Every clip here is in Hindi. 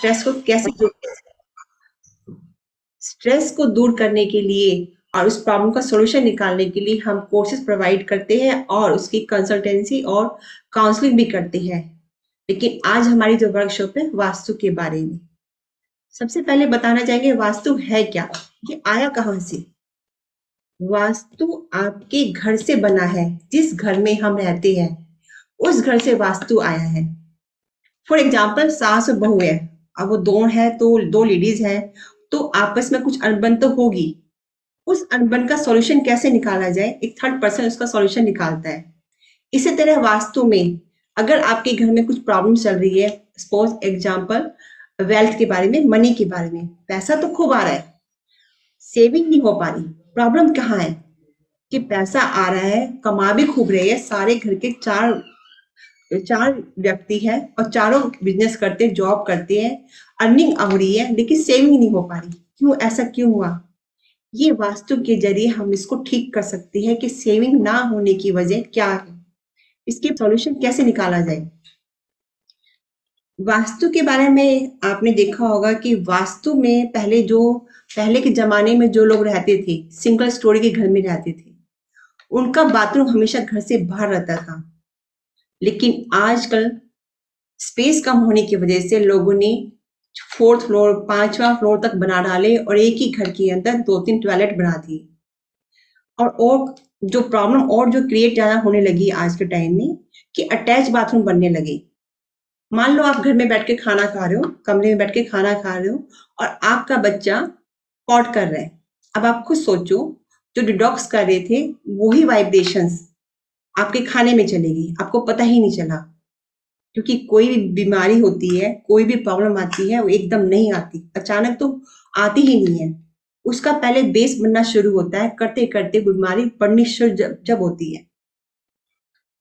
स्ट्रेस को कैसे स्ट्रेस को दूर करने के लिए और उस प्रॉब्लम का सॉल्यूशन निकालने के लिए हम कोर्सेज प्रोवाइड करते हैं और उसकी कंसल्टेंसी और काउंसलिंग भी करते हैं। लेकिन आज हमारी जो वर्कशॉप है वास्तु के बारे में, सबसे पहले बताना चाहेंगे वास्तु है क्या, ये आया कहाँ से। वास्तु आपके घर से बना है। जिस घर में हम रहते हैं उस घर से वास्तु आया है। फॉर एग्जाम्पल सास और बहू है, अब वो दो है तो दो लेडीज है, तो आपस में कुछ अनबन तो होगी। उस अनबन का सॉल्यूशन कैसे निकाला जाए, एक थर्ड पर्सन उसका सॉल्यूशन निकालता है। इसी तरह वास्तु में अगर आपके घर में कुछ प्रॉब्लम चल रही है, सपोज एग्जाम्पल वेल्थ के बारे में, मनी के बारे में, पैसा तो खूब आ रहा है, सेविंग नहीं हो पा रही। प्रॉब्लम कहाँ है कि पैसा आ रहा है, कमा भी खूब रहे हैं, सारे घर के चार व्यक्ति है और चारों बिजनेस करते हैं, जॉब करते हैं, अर्निंग हो रही है, लेकिन सेविंग नहीं हो पा रही। क्यों, ऐसा क्यों हुआ? ये वास्तु के जरिए हम इसको ठीक कर सकते हैं कि सेविंग ना होने की वजह क्या है, इसके सॉल्यूशन कैसे निकाला जाए। वास्तु के बारे में आपने देखा होगा कि वास्तु में पहले के जमाने में जो लोग रहते थे, सिंगल स्टोरी के घर में रहते थे, उनका बाथरूम हमेशा घर से बाहर रहता था। लेकिन आजकल स्पेस कम होने की वजह से लोगों ने 4th फ्लोर 5वां फ्लोर तक बना डाले और एक ही घर के अंदर 2-3 टॉयलेट बना दिए। और जो प्रॉब्लम और जो क्रिएट ज्यादा होने लगी आज के टाइम में कि अटैच बाथरूम बनने लगे। मान लो आप घर में बैठ के खाना खा रहे हो, कमरे में बैठ के खाना खा रहे हो और आपका बच्चा पॉट कर रहा है। अब आप खुद सोचो, जो डिटॉक्स कर रहे थे वही वाइब्रेशंस आपके खाने में चलेगी, आपको पता ही नहीं चला। क्योंकि कोई भी बीमारी होती है, कोई भी प्रॉब्लम आती है, वो एकदम नहीं आती, अचानक तो आती ही नहीं है। उसका पहले बेस बनना शुरू होता है, करते करते बीमारी बढ़नी शुरू जब होती है।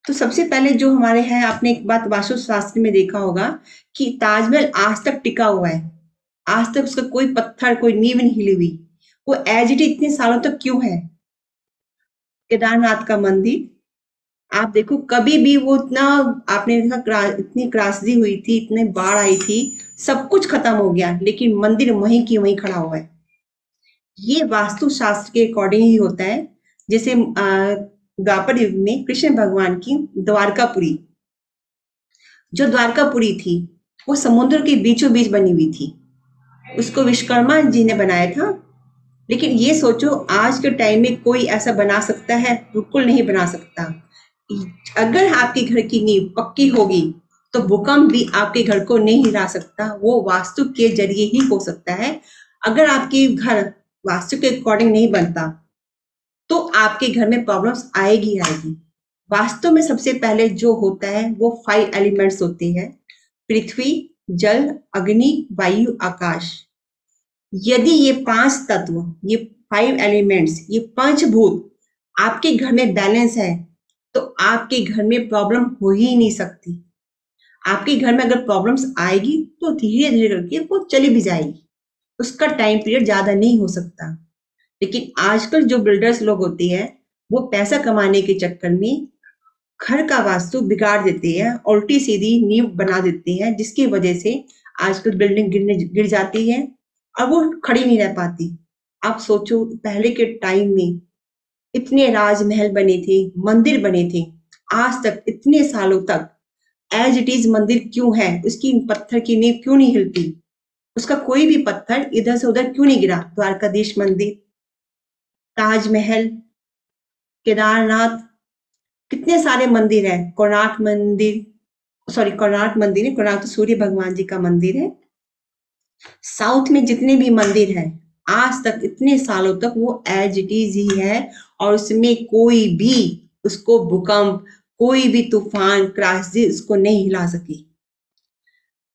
तो सबसे पहले जो हमारे हैं, आपने एक बात वास्तुशास्त्र में देखा होगा कि ताजमहल आज तक टिका हुआ है, आज तक उसका कोई पत्थर, कोई नींव नहीं हिली हुई, वो एज इट इतने सालों तक क्यों है। केदारनाथ का मंदिर आप देखो, कभी भी वो इतना, आपने देखा इतनी त्रासदी हुई थी, इतने बाढ़ आई थी, सब कुछ खत्म हो गया, लेकिन मंदिर वहीं की वहीं खड़ा हुआ है। ये वास्तु शास्त्र के अकॉर्डिंग ही होता है। जैसे द्वापर युग में कृष्ण भगवान की द्वारकापुरी, जो द्वारकापुरी थी वो समुद्र के बीचों बीच बनी हुई थी, उसको विश्वकर्मा जी ने बनाया था। लेकिन ये सोचो आज के टाइम में कोई ऐसा बना सकता है? बिल्कुल नहीं बना सकता। अगर आपके घर की नींव पक्की होगी तो भूकंप भी आपके घर को नहीं हिला सकता, वो वास्तु के जरिए ही हो सकता है। अगर आपके घर वास्तु के अकॉर्डिंग नहीं बनता तो आपके घर में प्रॉब्लम्स आएगी आएगी। वास्तु में सबसे पहले जो होता है वो 5 एलिमेंट्स होते हैं, पृथ्वी, जल, अग्नि, वायु, आकाश। यदि ये 5 तत्व, ये 5 एलिमेंट्स, ये पंचभूत आपके घर में बैलेंस है तो आपके घर में प्रॉब्लम हो ही नहीं सकती। आपके घर में अगर प्रॉब्लम्स आएगी तो धीरे धीरे करके वो चली भी जाएगी, उसका टाइम पीरियड ज्यादा नहीं हो सकता। लेकिन आजकल जो बिल्डर्स लोग होते हैं वो पैसा कमाने के चक्कर में घर का वास्तु बिगाड़ देते हैं, उल्टी सीधी नींव बना देते हैं, जिसकी वजह से आजकल बिल्डिंग गिर जाती है और वो खड़ी नहीं रह पाती। आप सोचो पहले के टाइम में इतने राजमहल बने थे, मंदिर बने थे, आज तक इतने सालों तक एज इट इज मंदिर क्यों है, उसकी पत्थर की नींव क्यों नहीं हिलती, उसका कोई भी पत्थर इधर से उधर क्यों नहीं गिरा। द्वारकाधीश मंदिर, ताजमहल, केदारनाथ, कितने सारे मंदिर हैं, कोणार्क मंदिर, कोणार्क मंदिर है, कोणार्क तो सूर्य भगवान जी का मंदिर है। साउथ में जितने भी मंदिर हैं आज तक इतने सालों तक वो एज इट इज ही है और उसमें कोई भी उसको भूकंप, कोई भी तूफान, त्रासदी उसको नहीं हिला सकी।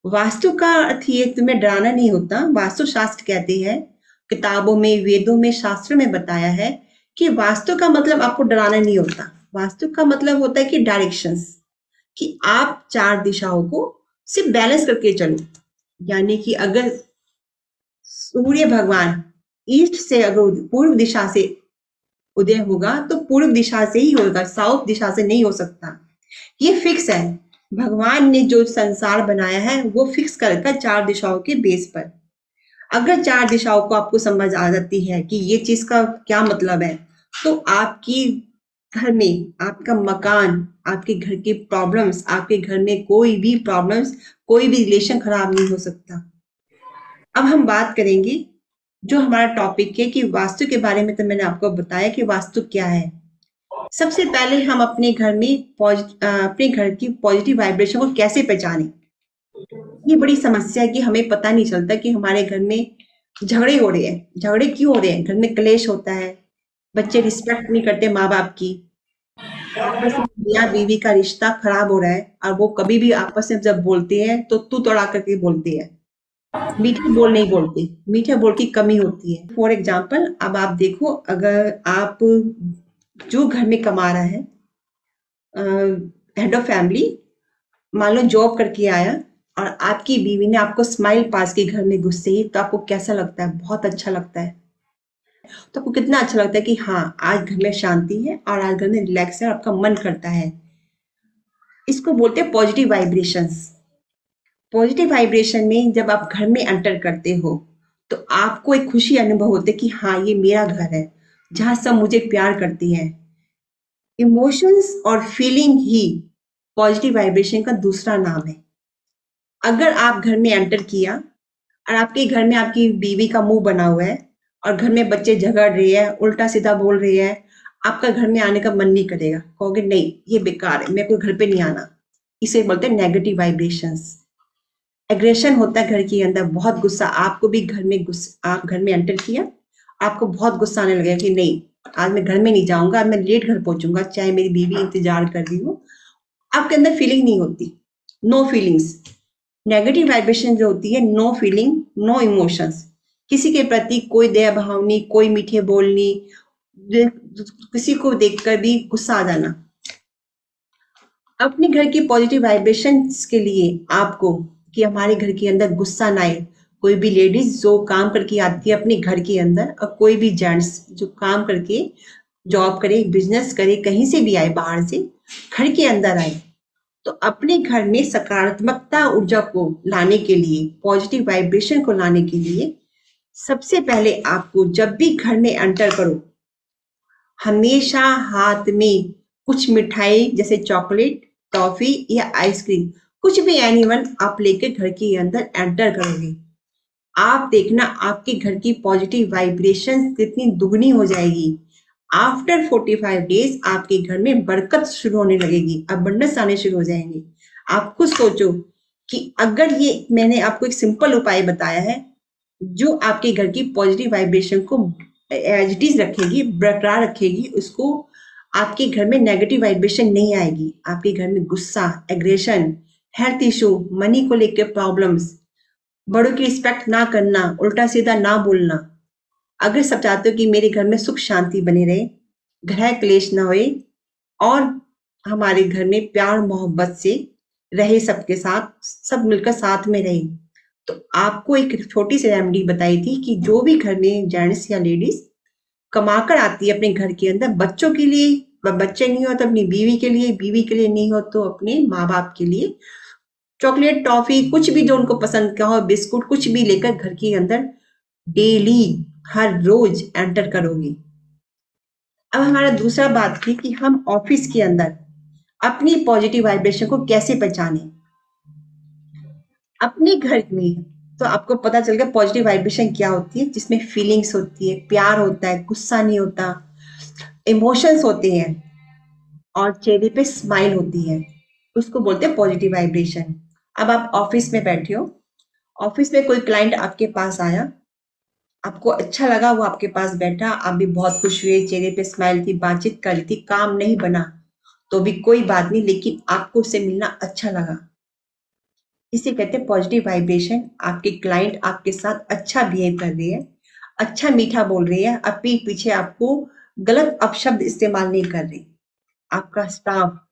वास्तु का अर्थ ये तुम्हें डराना नहीं होता। वास्तु शास्त्र कहते हैं, किताबों में, वेदों में, शास्त्र में बताया है कि वास्तु का मतलब आपको डराना नहीं होता। वास्तु का मतलब होता है कि डायरेक्शंस, कि आप 4 दिशाओं को सिर्फ बैलेंस करके चलो। यानी कि अगर सूर्य भगवान ईस्ट से, अगर पूर्व दिशा से उदय होगा तो पूर्व दिशा से ही होगा, साउथ दिशा से नहीं हो सकता। ये फिक्स है। भगवान ने जो संसार बनाया है वो फिक्स कर रखा है 4 दिशाओं के बेस पर। अगर 4 दिशाओं को आपको समझ आ जाती है कि ये चीज़ का क्या मतलब है, तो आपकी घर में, आपका मकान, आपके घर की प्रॉब्लम्स, आपके घर में कोई भी प्रॉब्लम्स, कोई भी रिलेशन खराब नहीं हो सकता। अब हम बात करेंगे जो हमारा टॉपिक है कि वास्तु के बारे में। तो मैंने आपको बताया कि वास्तु क्या है। सबसे पहले हम अपने घर में अपने घर की पॉजिटिव वाइब्रेशन को कैसे पहचानें। ये बड़ी समस्या है कि हमें पता नहीं चलता कि हमारे घर में झगड़े हो रहे हैं। झगड़े क्यों हो रहे हैं? घर में क्लेश होता है, बच्चे रिस्पेक्ट नहीं करते माँ बाप की, आपस में मियाँ बीवी का रिश्ता खराब हो रहा है, और वो कभी भी आपस में जब बोलते हैं तो तू तड़ा करके बोलते हैं, मीठे बोल नहीं बोलते। मीठे बोल की कमी होती है। फॉर एग्जाम्पल, अब आप देखो, अगर आप जो घर में कमा रहा है, हेड ऑफ फैमिली, मान लो जॉब करके आया, और आपकी बीवी ने आपको स्माइल पास की घर में घुसते ही, तो आपको कैसा लगता है? बहुत अच्छा लगता है। तो आपको कितना अच्छा लगता है कि हाँ, आज घर में शांति है और आज घर में रिलैक्स है और आपका मन करता है। इसको बोलते हैं पॉजिटिव वाइब्रेशंस। पॉजिटिव वाइब्रेशन में जब आप घर में एंटर करते हो, तो आपको एक खुशी अनुभव होती है कि हाँ, ये मेरा घर है, जहाँ सब मुझे प्यार करती हैं। इमोशंस और फीलिंग ही पॉजिटिव वाइब्रेशन का दूसरा नाम है। अगर आप घर में एंटर किया और आपके घर में आपकी बीवी का मुंह बना हुआ है, और घर में बच्चे झगड़ रहे हैं, उल्टा सीधा बोल रहे हैं, आपका घर में आने का मन नहीं करेगा। कहोगे नहीं, ये बेकार है, मेरे को घर पे नहीं आना। इसे बोलते हैं नेगेटिव वाइब्रेशंस। एग्रेशन होता है घर के अंदर, बहुत गुस्सा। आपको भी घर में आप घर में एंटर किया, आपको बहुत गुस्सा आने लगेगा कि नहीं, आज मैं घर में नहीं जाऊंगा, आज मैं लेट घर पहुंचूंगा, चाहे मेरी बीवी इंतजार कर रही हो। आपके अंदर फीलिंग नहीं होती, नो फीलिंग्स। नेगेटिव वाइब्रेशन जो होती है, नो फीलिंग, नो इमोशंस, किसी के प्रति कोई दया भाव नहीं, कोई मीठे बोल नहीं, किसी को देखकर भी गुस्सा आ जाना। अपने घर की पॉजिटिव वाइब्रेशंस के लिए आपको, कि हमारे घर के अंदर गुस्सा ना आए। कोई भी लेडीज जो काम करके आती है अपने घर के अंदर, और कोई भी जेंट्स जो काम करके जॉब करे, बिजनेस करे, कहीं से भी आए, बाहर से घर के अंदर आए, तो अपने घर में सकारात्मकता ऊर्जा को लाने के लिए, पॉजिटिव वाइब्रेशन को लाने के लिए, सबसे पहले आपको जब भी घर में एंटर करो, हमेशा हाथ में कुछ मिठाई जैसे चॉकलेट, टॉफी या आइसक्रीम, कुछ भी एनीवन आप लेके घर के अंदर एंटर करोगे। आप देखना आपके घर की पॉजिटिव वाइब्रेशन कितनी दुगनी हो जाएगी। आफ्टर 45 डेज आपके घर में बरकत शुरू होने लगेगी, अबंडेंस आने शुरू हो जाएंगे। आप खुद सोचो कि अगर ये मैंने आपको एक सिंपल उपाय बताया है, जो आपके घर की पॉजिटिव वाइब्रेशन को एज इट इज रखेगी, बरकरार रखेगी, उसको आपके घर में नेगेटिव वाइब्रेशन नहीं आएगी। आपके घर में गुस्सा, एग्रेशन, हेल्थ इशू, मनी को लेकर प्रॉब्लम्स, बड़ों की रिस्पेक्ट ना करना, उल्टा सीधा ना बोलना। अगर सब चाहते हो कि मेरे घर में सुख शांति बनी रहे, ग्रह क्लेश ना होए, और हमारे घर में प्यार मोहब्बत से रहे, सबके साथ सब मिलकर साथ में रहे, तो आपको एक छोटी सी रेमेडी बताई थी कि जो भी घर में जेंट्स या लेडीज कमाकर आती है अपने घर के अंदर, बच्चों के लिए, बच्चे नहीं हो तो अपनी बीवी के लिए, बीवी के लिए नहीं हो तो अपने माँ बाप के लिए, चॉकलेट, टॉफी, कुछ भी जो उनको पसंद का हो, बिस्कुट, कुछ भी लेकर घर के अंदर डेली, हर रोज एंटर करोगी। अब हमारा दूसरा बात थी कि हम ऑफिस के अंदर अपनी पॉजिटिव वाइब्रेशन को कैसे पहचाने। अपने घर में तो आपको पता चल गया पॉजिटिव वाइब्रेशन क्या होती है, जिसमें फीलिंग्स होती है, प्यार होता है, गुस्सा नहीं होता, इमोशंस होते हैं, और चेहरे पे स्माइल होती है। उसको बोलते हैं पॉजिटिव वाइब्रेशन। अब आप ऑफिस में बैठे हो, ऑफिस में कोई क्लाइंट आपके पास आया, आपको अच्छा लगा, वो आपके पास बैठा, आप भी बहुत खुश हुए, चेहरे पे स्माइल थी, बातचीत कर रही थी, काम नहीं बना तो भी कोई बात नहीं, लेकिन आपको उससे मिलना अच्छा लगा। इसे कहते हैं पॉजिटिव वाइब्रेशन। आपके क्लाइंट आपके साथ अच्छा बिहेव कर रही है, अच्छा मीठा बोल रही है, अपने पीछे आपको गलत अपशब्द इस्तेमाल नहीं कर रही। आपका स्टाफ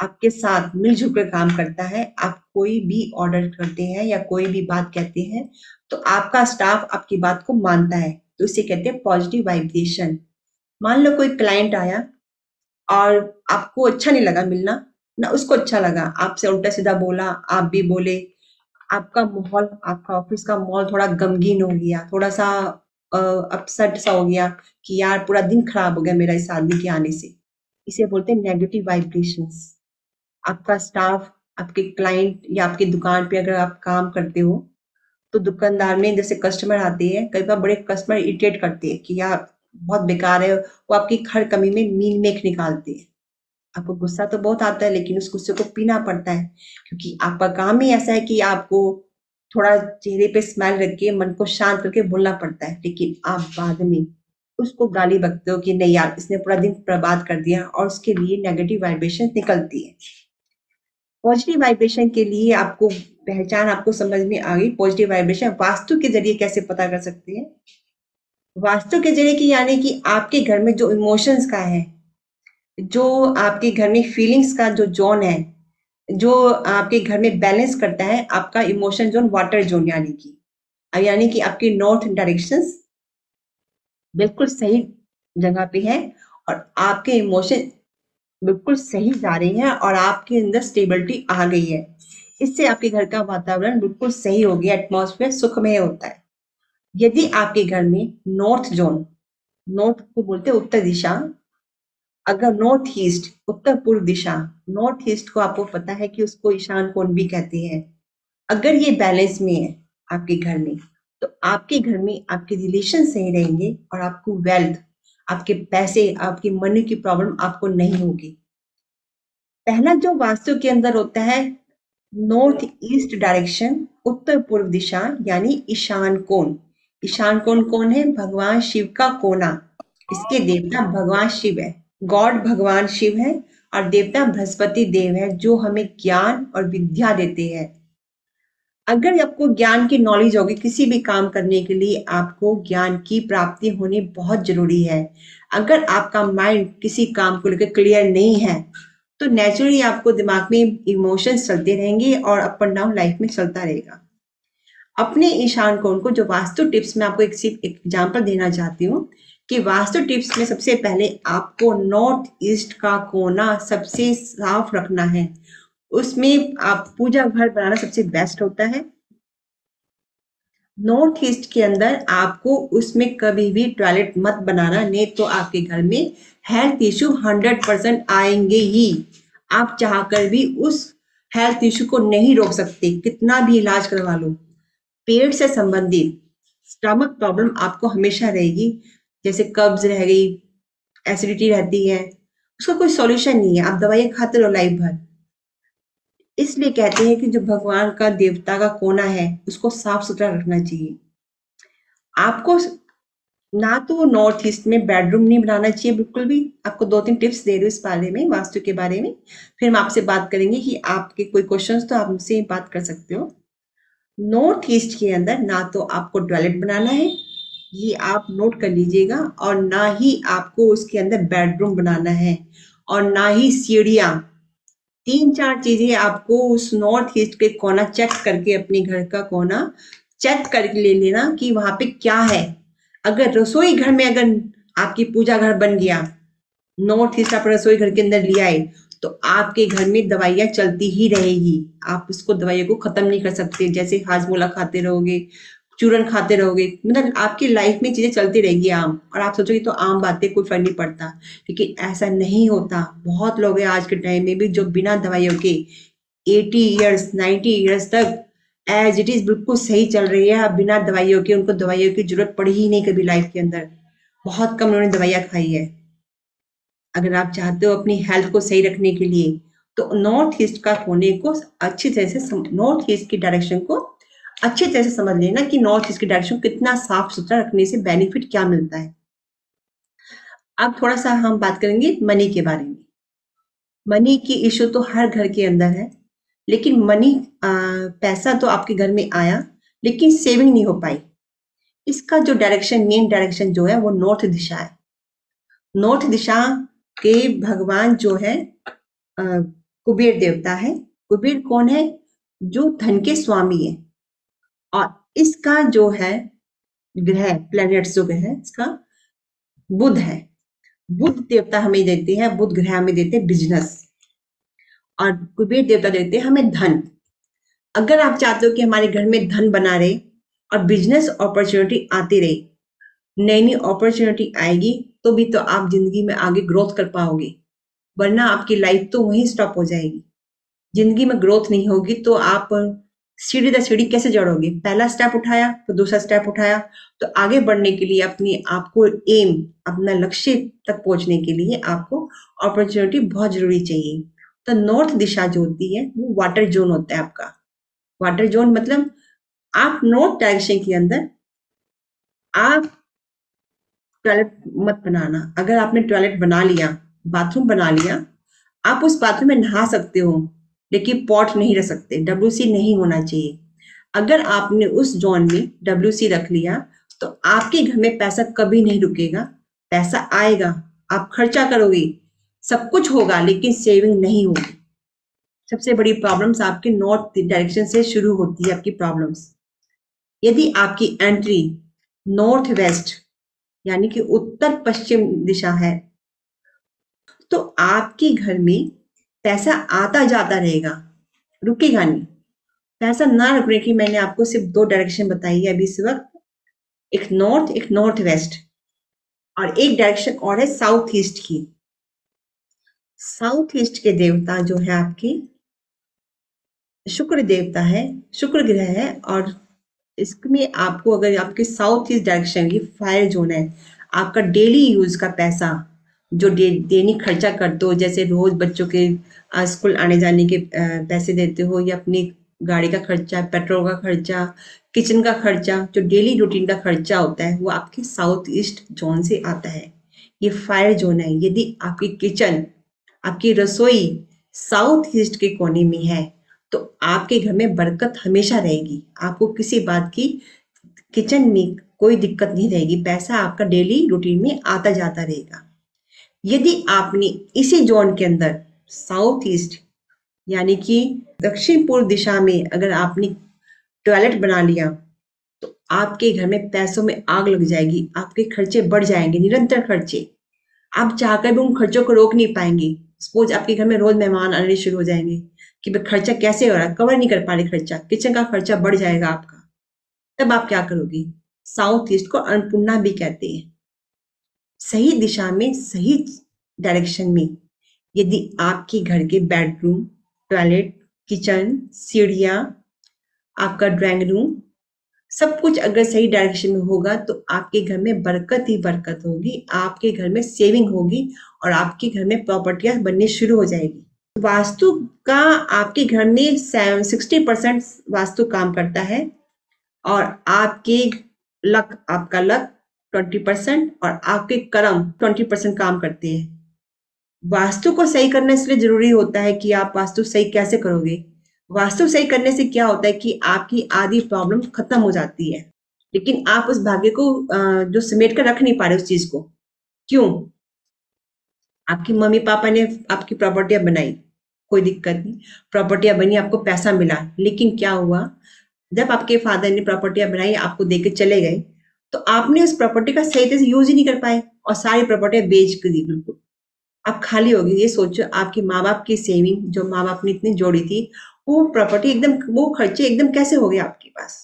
आपके साथ मिलजुल कर काम करता है। आप कोई भी ऑर्डर करते हैं या कोई भी बात कहते हैं, तो आपका स्टाफ आपकी बात को मानता है, तो इसे कहते हैं पॉजिटिव वाइब्रेशन। मान लो कोई क्लाइंट आया और आपको अच्छा नहीं लगा मिलना, ना उसको अच्छा लगा, आपसे उल्टा सीधा बोला, आप भी बोले, आपका माहौल, आपका ऑफिस का माहौल थोड़ा गमगीन हो गया, थोड़ा सा अपसेट सा हो गया कि यार पूरा दिन खराब हो गया मेरा इस आदमी के आने से। इसे बोलते हैं नेगेटिव वाइब्रेशंस। आपका स्टाफ, आपके क्लाइंट या आपकी दुकान पे अगर आप काम करते हो, तो दुकानदार में जैसे कस्टमर आते हैं, कई बार बड़े कस्टमर इरिटेट करते हैं कि यार बहुत बेकार है, वो आपकी हर कमी में मीन मेख निकालते हैं। आपको गुस्सा तो बहुत आता है, लेकिन उस गुस्से को पीना पड़ता है, क्योंकि आपका काम ही ऐसा है कि आपको थोड़ा चेहरे पे स्माइल रख के मन को शांत करके बोलना पड़ता है। लेकिन आप बाद में उसको गाली बकते हो कि नहीं यार इसने पूरा दिन बर्बाद कर दिया, और उसके लिए नेगेटिव वाइब्रेशन निकलती है। पॉजिटिव वाइब्रेशन के लिए आपको पहचान आपको समझ में आ गई। पॉजिटिव वाइब्रेशन वास्तु के जरिए कैसे पता कर सकते हैं? वास्तु के जरिए कि यानी कि आपके घर में जो इमोशंस का है, जो आपके घर में फीलिंग्स का जो जोन है, जो आपके घर में बैलेंस करता है, आपका इमोशन जोन वाटर जोन, यानी कि आपके नॉर्थ डायरेक्शंस बिल्कुल सही जगह पे है, और आपके इमोशन बिल्कुल सही जा रही हैं, और आपके अंदर स्टेबिलिटी आ गई है। इससे आपके घर का वातावरण बिल्कुल सही हो गया, एटमॉस्फेयर सुखमय होता है। यदि आपके घर में नॉर्थ जोन, नॉर्थ को बोलते हैं उत्तर दिशा, अगर नॉर्थ ईस्ट उत्तर पूर्व दिशा, नॉर्थ ईस्ट को आपको पता है कि उसको ईशान कोण भी कहते हैं, अगर ये बैलेंस में है आपके घर में, तो आपके घर में आपके रिलेशन सही रहेंगे, और आपको वेल्थ, आपके पैसे, आपकी मनी की प्रॉब्लम आपको नहीं होगी। पहला जो वास्तु के अंदर होता है, नॉर्थ ईस्ट डायरेक्शन, उत्तर पूर्व दिशा, यानी ईशान कोण। ईशान कोण कौन है? भगवान शिव का कोना। इसके देवता भगवान शिव है, गॉड भगवान शिव है, और देवता बृहस्पति देव है, जो हमें ज्ञान और विद्या देते हैं। अगर आपको ज्ञान की नॉलेज होगी, किसी भी काम करने के लिए आपको ज्ञान की प्राप्ति होनी बहुत जरूरी है। अगर आपका माइंड किसी काम को लेकर क्लियर नहीं है, तो नेचुरली आपको दिमाग में इमोशंस चलते रहेंगे, और अप एंड डाउन लाइफ में चलता रहेगा। अपने ईशान कोण को जो वास्तु टिप्स में आपको एक सिर्फ एग्जांपल देना चाहती हूँ, कि वास्तु टिप्स में सबसे पहले आपको नॉर्थ ईस्ट का कोना सबसे साफ रखना है। उसमें आप पूजा घर बनाना सबसे बेस्ट होता है। नॉर्थ ईस्ट के अंदर आपको उसमें कभी भी टॉयलेट मत बनाना, नहीं तो आपके घर में हेल्थ इशू 100% आएंगे ही। आप चाहकर भी उस हेल्थ इशू को नहीं रोक सकते, कितना भी इलाज करवा लो। पेट से संबंधित स्टमक प्रॉब्लम आपको हमेशा रहेगी, जैसे कब्ज रह गई, एसिडिटी रहती है, उसका कोई सॉल्यूशन नहीं है, आप दवाइयाँ खाते रहो लाइफ भर। इसलिए कहते हैं कि जो भगवान का देवता का कोना है, उसको साफ सुथरा रखना चाहिए। आपको ना तो नॉर्थ ईस्ट में बेडरूम नहीं बनाना चाहिए बिल्कुल भी। आपको 2-3 टिप्स दे रही हूँ इस बारे में, वास्तु के बारे में। फिर हम आपसे बात करेंगे कि आपके कोई क्वेश्चंस तो आप हमसे बात कर सकते हो। नॉर्थ ईस्ट के अंदर ना तो आपको टॉयलेट बनाना है, ये आप नोट कर लीजिएगा, और ना ही आपको उसके अंदर बेडरूम बनाना है, और ना ही सीढ़ियाँ। 3-4 चीजें आपको उस नॉर्थ ईस्ट के कोना चेक करके, अपने घर का कोना चेक करके ले लेना कि वहां पे क्या है। अगर रसोई घर में अगर आपकी पूजा घर बन गया, नॉर्थ ईस्ट आप रसोई घर के अंदर ले आए, तो आपके घर में दवाइयाँ चलती ही रहेगी। आप उसको दवाइयों को खत्म नहीं कर सकते, जैसे हाजमोला खाते रहोगे, चूरन खाते रहोगे, मतलब आपकी लाइफ में चीजें चलती रहेगी आम, और आप सोचोगे तो आम बातें कोई फर्क नहीं पड़ता, लेकिन ऐसा नहीं होता। बहुत लोग हैं आज के टाइम में भी जो बिना दवाइयों के 80 ईयर्स 90 ईयर्स तक एज इट इज बिल्कुल सही चल रही है, बिना दवाइयों के। उनको दवाइयों की जरूरत पड़ी ही नहीं कभी लाइफ के अंदर, बहुत कम उन्होंने दवाइयाँ खाई है। अगर आप चाहते हो अपनी हेल्थ को सही रखने के लिए, तो नॉर्थ ईस्ट का कोने को अच्छी तरह से, नॉर्थ ईस्ट की डायरेक्शन को अच्छी तरह से समझ लेना कि नॉर्थ ईस्ट की डायरेक्शन कितना साफ सुथरा रखने से बेनिफिट क्या मिलता है। अब थोड़ा सा हम बात करेंगे मनी के बारे में। मनी की इशू तो हर घर के अंदर है, लेकिन पैसा तो आपके घर में आया, लेकिन सेविंग नहीं हो पाई। इसका जो डायरेक्शन, मेन डायरेक्शन जो है, वो नॉर्थ दिशा है। नॉर्थ दिशा के भगवान जो है कुबेर देवता है। कुबेर कौन है? जो धन के स्वामी है। और इसका जो है ग्रह, प्लैनेट्स जो है इसका, बुध है। बुध देवता हमें देते हैं, बुध ग्रह हमें देते हैं बिजनेस। और कुबेर देवता देते हैं हमें धन। अगर आप चाहते हो कि हमारे घर में धन बना रहे और बिजनेस अपॉर्चुनिटी आती रहे, नई नई अपॉर्चुनिटी आएगी, तो भी तो आप जिंदगी में आगे ग्रोथ कर पाओगे, वरना आपकी लाइफ तो वहीं स्टॉप हो जाएगी। जिंदगी में ग्रोथ नहीं होगी तो आप सीढ़ी दर सीढ़ी कैसे चढ़ोगे? पहला स्टेप उठाया तो दूसरा स्टेप उठाया, तो आगे बढ़ने के लिए अपनी आपको एम, अपना लक्ष्य तक पहुंचने के लिए आपको अपॉर्चुनिटी बहुत जरूरी चाहिए। तो नॉर्थ दिशा जो होती है वो वाटर जोन होता है आपका। वाटर जोन मतलब आप नॉर्थ डायरेक्शन के अंदर आप टॉयलेट मत बनाना। अगर आपने टॉयलेट बना लिया, बाथरूम बना लिया, आप उस बाथरूम में नहा सकते हो, लेकिन पॉट नहीं रख सकते, डब्ल्यूसी नहीं होना चाहिए। अगर आपने उस जोन में डब्ल्यूसी रख लिया तो आपके घर में पैसा कभी नहीं रुकेगा। पैसा आएगा, आप खर्चा करोगे, सब कुछ होगा, लेकिन सेविंग नहीं होगी। सबसे बड़ी प्रॉब्लम्स आपके नॉर्थ डायरेक्शन से शुरू होती है आपकी प्रॉब्लम्स। यदि आपकी एंट्री नॉर्थ वेस्ट यानी कि उत्तर पश्चिम दिशा है, तो आपके घर में पैसा आता जाता रहेगा, रुकेगा नहीं। पैसा ना रुकने की मैंने आपको सिर्फ दो डायरेक्शन बताई है अभी इस वक्त, एक नॉर्थ वेस्ट, और एक डायरेक्शन और है साउथ ईस्ट की। साउथ ईस्ट के देवता जो है आपकी शुक्र देवता है, शुक्र ग्रह है, और इसमें आपको अगर आपके साउथ ईस्ट डायरेक्शन की फायर जोन है, आपका डेली यूज का पैसा जो दैनिक खर्चा करते हो, जैसे रोज बच्चों के स्कूल आने जाने के पैसे देते हो, या अपनी गाड़ी का खर्चा, पेट्रोल का खर्चा, किचन का खर्चा, जो डेली रूटीन का खर्चा होता है वो आपके साउथ ईस्ट जोन से आता है। ये फायर जोन है। यदि आपकी किचन, आपकी रसोई साउथ ईस्ट के कोने में है, तो आपके घर में बरकत हमेशा रहेगी। आपको किसी बात की किचन में कोई दिक्कत नहीं रहेगी, पैसा आपका डेली रूटीन में आता जाता रहेगा। यदि आपने इसी जोन के अंदर साउथ ईस्ट यानी कि दक्षिण पूर्व दिशा में अगर आपने टॉयलेट बना लिया, तो आपके घर में पैसों में आग लग जाएगी, आपके खर्चे बढ़ जाएंगे, निरंतर खर्चे। आप चाहकर भी उन खर्चों को रोक नहीं पाएंगे। सपोज आपके घर में रोज मेहमान आने शुरू हो जाएंगे कि भाई खर्चा कैसे हो रहा है, कवर नहीं कर पा रहे खर्चा, किचन का खर्चा बढ़ जाएगा आपका। तब आप क्या करोगे? साउथ ईस्ट को अन्नपूर्णा भी कहते हैं। सही दिशा में, सही डायरेक्शन में, यदि आपके घर के बेडरूम, टॉयलेट, किचन, सीढ़ियाँ, आपका ड्राइंग रूम, सब कुछ अगर सही डायरेक्शन में होगा, तो आपके घर में बरकत ही बरकत होगी, आपके घर में सेविंग होगी, और आपके घर में प्रॉपर्टियां बननी शुरू हो जाएगी। वास्तु का आपके घर में 60% वास्तु काम करता है, और आपके लक, आपका लक 20% और आपके कर्म 20% काम करते हैं। वास्तु को सही करना इसलिए जरूरी होता है कि आप वास्तु सही कैसे करोगे। वास्तु सही करने से क्या होता है कि आपकी आधी प्रॉब्लम खत्म हो जाती है, लेकिन आप उस भाग्य को जो समेट कर रख नहीं पा रहे उस चीज को। क्यों? आपकी मम्मी पापा ने आपकी प्रॉपर्टियां बनाई, कोई दिक्कत नहीं, प्रॉपर्टियां बनी, आपको पैसा मिला, लेकिन क्या हुआ? जब आपके फादर ने प्रॉपर्टियां बनाई, आपको देके चले गए, तो आपने उस प्रॉपर्टी का सही तरह से यूज ही नहीं कर पाए, और सारी प्रॉपर्टियां बेच कर दी बिल्कुल। आप खाली हो गई। ये सोचो, आपके माँ बाप की सेविंग जो माँ बाप ने इतनी जोड़ी थी, वो प्रॉपर्टी एकदम, वो खर्चे एकदम कैसे हो गए आपके पास?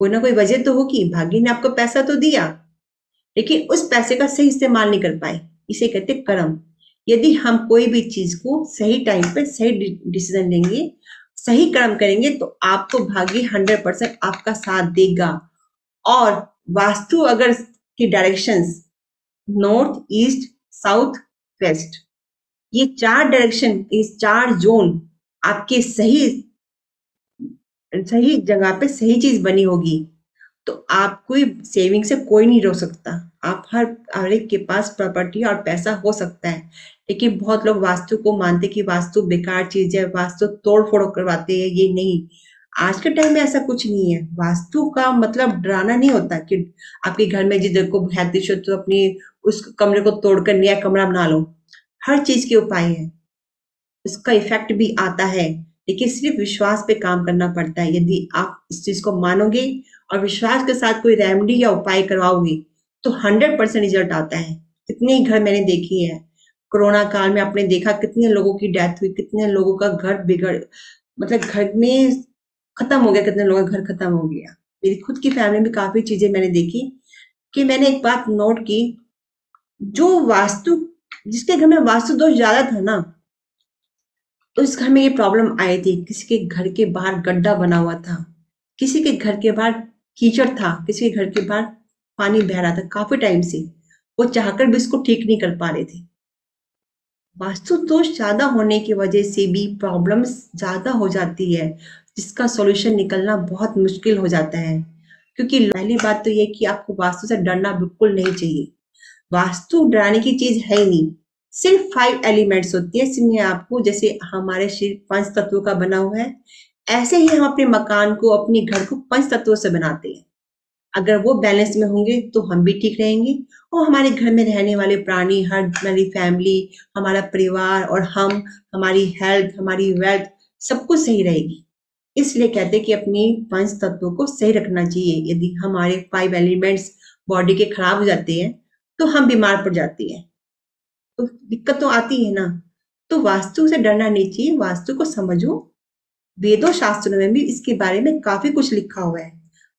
कोई ना कोई वजह तो होगी। भाग्य ने आपको पैसा तो दिया, लेकिन उस पैसे का सही इस्तेमाल नहीं कर पाए। इसे कहते कर्म। यदि हम कोई भी चीज को सही टाइम पे सही डिसीजन लेंगे, सही कर्म करेंगे, तो आपको भाग्य 100% आपका साथ देगा। और वास्तु अगर की directions north, east, south, west, ये चार डायरेक्शन, इस चार जोन आपके सही सही जगह पे सही चीज बनी होगी, तो आपको सेविंग से कोई नहीं रोक सकता। आप हर एक के पास प्रॉपर्टी और पैसा हो सकता है, लेकिन बहुत लोग वास्तु को मानते कि वास्तु बेकार चीज है, वास्तु तोड़ फोड़ करवाते हैं। ये नहीं, आज के टाइम में ऐसा कुछ नहीं है। वास्तु का मतलब डराना नहीं होता कि आपके घर में जिधर को हैतिश हो तो अपनी उस कमरे को तोड़कर नया कमरा बना लो। हर चीज के उपाय है, उसका इफेक्ट भी आता है, लेकिन सिर्फ विश्वास पे काम करना पड़ता है। यदि आप इस चीज को मानोगे और विश्वास के साथ कोई रेमेडी या उपाय करवाओगे, तो 100% रिजल्ट आता है। कितने ही घर मैंने देखी है, कोरोना काल में आपने देखा कितने लोगों की डेथ हुई, कितने लोगों का घर बिगड़, मतलब घर में खत्म हो गया, कितने लोगों का घर खत्म हो गया। मेरी खुद की फैमिली में काफी चीजें मैंने देखी कि मैंने एक बात नोट की, जो वास्तु, जिसके घर में वास्तु दोष ज्यादा था ना, तो इस घर में ये प्रॉब्लम आई थी। किसी के घर के बाहर गड्ढा बना हुआ था, किसी के घर के बाहर कीचड़ था, किसी के घर के बाहर पानी बह रहा था काफी टाइम से, वो चाहकर भी इसको ठीक नहीं कर पा रहे थे। वास्तु दोष ज्यादा होने की वजह से भी प्रॉब्लम्स ज्यादा हो जाती है, जिसका सॉल्यूशन निकलना बहुत मुश्किल हो जाता है। क्योंकि पहली बात तो ये कि आपको वास्तु से डरना बिल्कुल नहीं चाहिए। वास्तु डराने की चीज है ही नहीं। सिर्फ 5 एलिमेंट्स होती है इसमें आपको, जैसे हमारे शरीर 5 तत्वों का बना हुआ है, ऐसे ही हम अपने मकान को, अपने घर को 5 तत्वों से बनाते हैं। अगर वो बैलेंस में होंगे तो हम भी ठीक रहेंगे, और हमारे घर में रहने वाले प्राणी, हर हमारी फैमिली, हमारा परिवार और हम, हमारी हेल्थ, हमारी वेल्थ, सब कुछ सही रहेगी। इसलिए कहते हैं कि अपनी 5 तत्वों को सही रखना चाहिए। यदि हमारे 5 एलिमेंट्स बॉडी के खराब हो जाते हैं तो हम बीमार पड़ जाते हैं, तो दिक्कत तो आती है ना। तो वास्तु से डरना नहीं चाहिए, वास्तु को समझो। वेदों शास्त्रों में भी इसके बारे में काफी कुछ लिखा हुआ है।